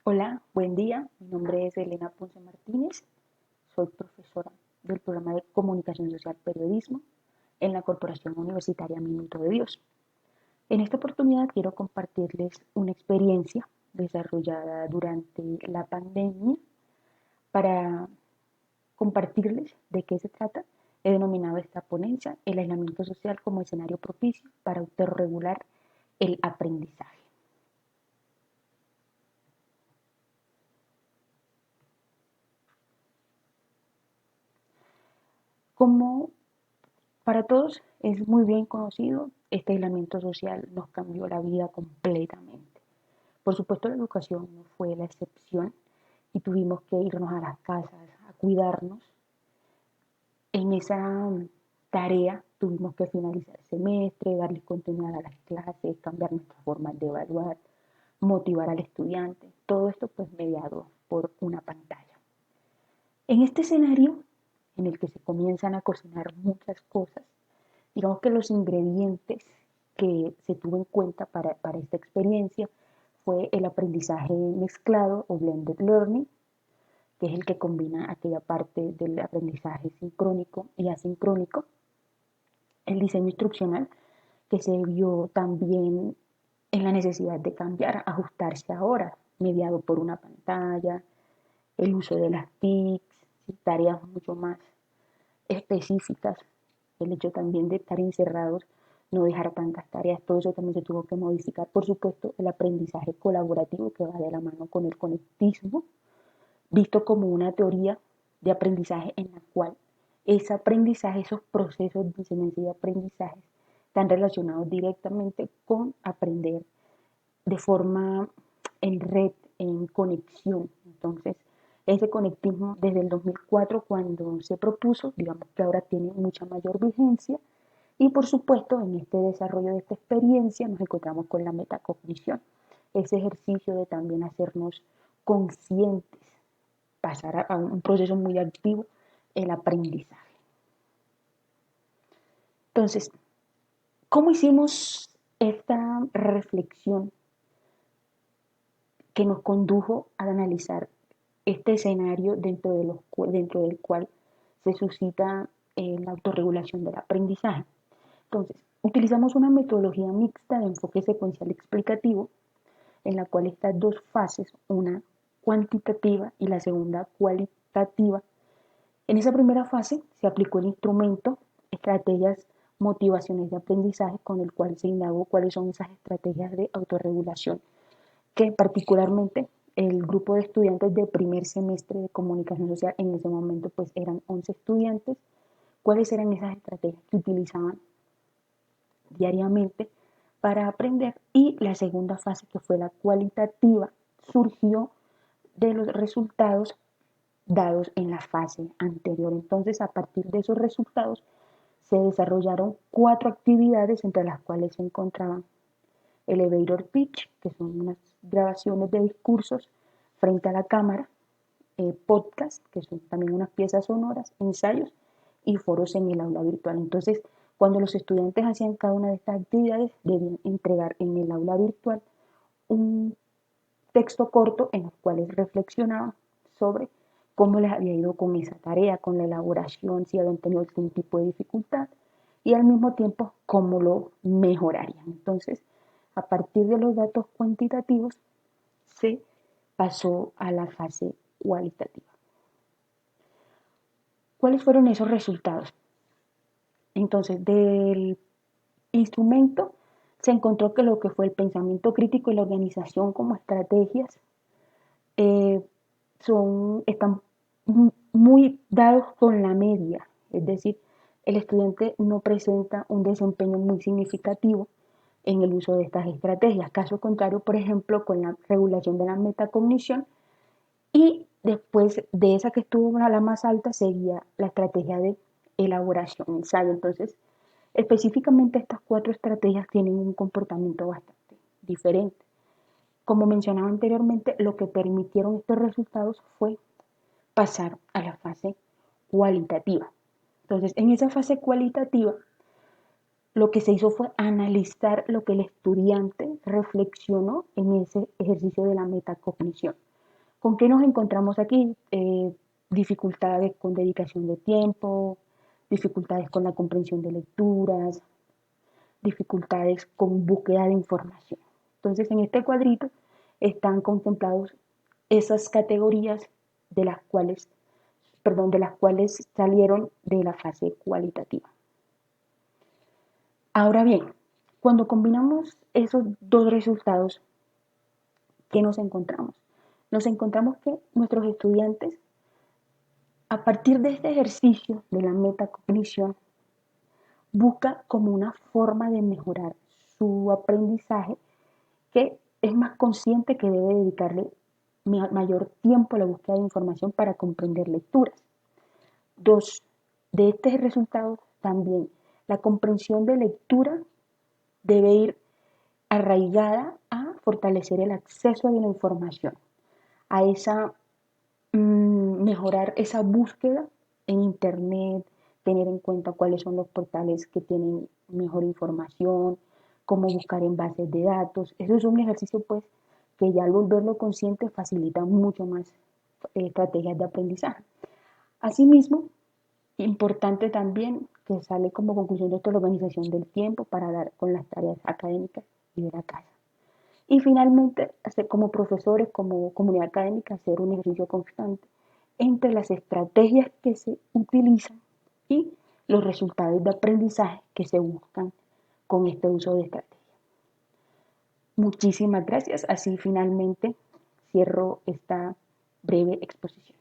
Hola, buen día. Mi nombre es Elena Ponce Martínez. Soy profesora del programa de Comunicación Social Periodismo en la Corporación Universitaria Minuto de Dios. En esta oportunidad quiero compartirles una experiencia desarrollada durante la pandemia para compartirles de qué se trata. He denominado esta ponencia el aislamiento social como escenario propicio para autorregular el aprendizaje. Como para todos es muy bien conocido, este aislamiento social nos cambió la vida completamente. Por supuesto, la educación no fue la excepción y tuvimos que irnos a las casas a cuidarnos. En esa tarea tuvimos que finalizar el semestre, darle continuidad a las clases, cambiar nuestras formas de evaluar, motivar al estudiante. Todo esto pues mediado por una pantalla. En este escenario en el que se comienzan a cocinar muchas cosas, digamos que los ingredientes que se tuvo en cuenta para esta experiencia fue el aprendizaje mezclado o blended learning, que es el que combina aquella parte del aprendizaje sincrónico y asincrónico, el diseño instruccional, que se vio también en la necesidad de cambiar, ajustarse ahora, mediado por una pantalla, el uso de las TICs, tareas mucho más específicas, el hecho también de estar encerrados, no dejar tantas tareas, todo eso también se tuvo que modificar. Por supuesto, el aprendizaje colaborativo que va de la mano con el conectismo, visto como una teoría de aprendizaje en la cual ese aprendizaje, esos procesos de enseñanza y aprendizaje están relacionados directamente con aprender de forma en red, en conexión. Entonces, ese conectismo desde el 2004 cuando se propuso, digamos que ahora tiene mucha mayor vigencia y por supuesto en este desarrollo de esta experiencia nos encontramos con la metacognición, ese ejercicio de también hacernos conscientes, pasar a un proceso muy activo, el aprendizaje. Entonces, ¿cómo hicimos esta reflexión que nos condujo a analizar este escenario dentro del cual se suscita la autorregulación del aprendizaje? Entonces, utilizamos una metodología mixta de enfoque secuencial explicativo, en la cual estas dos fases, una cuantitativa y la segunda cualitativa. En esa primera fase se aplicó el instrumento, estrategias, motivaciones de aprendizaje, con el cual se indagó cuáles son esas estrategias de autorregulación que particularmente el grupo de estudiantes de primer semestre de comunicación social, en ese momento pues eran 11 estudiantes, cuáles eran esas estrategias que utilizaban diariamente para aprender. Y la segunda fase, que fue la cualitativa, surgió de los resultados dados en la fase anterior. Entonces, a partir de esos resultados, se desarrollaron 4 actividades, entre las cuales se encontraban elevator pitch, que son unas grabaciones de discursos frente a la cámara, podcast, que son también unas piezas sonoras, ensayos y foros en el aula virtual. Entonces, cuando los estudiantes hacían cada una de estas actividades, debían entregar en el aula virtual un texto corto en los cuales reflexionaban sobre cómo les había ido con esa tarea, con la elaboración, si habían tenido algún tipo de dificultad y al mismo tiempo cómo lo mejorarían. Entonces, a partir de los datos cuantitativos, se pasó a la fase cualitativa. ¿Cuáles fueron esos resultados? Entonces, del instrumento se encontró que lo que fue el pensamiento crítico y la organización como estrategias eh, están muy dados con la media, es decir, el estudiante no presenta un desempeño muy significativo en el uso de estas estrategias. Caso contrario, por ejemplo, con la regulación de la metacognición, y después de esa que estuvo a la más alta seguía la estrategia de elaboración, ensayo. Entonces, específicamente estas 4 estrategias tienen un comportamiento bastante diferente. Como mencionaba anteriormente, lo que permitieron estos resultados fue pasar a la fase cualitativa. Entonces, en esa fase cualitativa, lo que se hizo fue analizar lo que el estudiante reflexionó en ese ejercicio de la metacognición. ¿Con qué nos encontramos aquí? Dificultades con dedicación de tiempo, dificultades con la comprensión de lecturas, dificultades con búsqueda de información. Entonces, en este cuadrito están contemplados esas categorías de las cuales, de las cuales salieron de la fase cualitativa. Ahora bien, cuando combinamos esos dos resultados, ¿qué nos encontramos? Nos encontramos que nuestros estudiantes, a partir de este ejercicio de la metacognición, busca como una forma de mejorar su aprendizaje, que es más consciente que debe dedicarle mayor tiempo a la búsqueda de información para comprender lecturas. Dos, de este resultado también la comprensión de lectura debe ir arraigada a fortalecer el acceso a la información, a esa mejorar esa búsqueda en internet, tener en cuenta cuáles son los portales que tienen mejor información, cómo buscar en bases de datos. Eso es un ejercicio pues que ya al volverlo consciente facilita mucho más estrategias de aprendizaje. Asimismo, importante también que sale como conclusión de esto la organización del tiempo para dar con las tareas académicas y de la casa. Y finalmente, como profesores, como comunidad académica, hacer un ejercicio constante entre las estrategias que se utilizan y los resultados de aprendizaje que se buscan con este uso de estrategias. Muchísimas gracias. Así finalmente cierro esta breve exposición.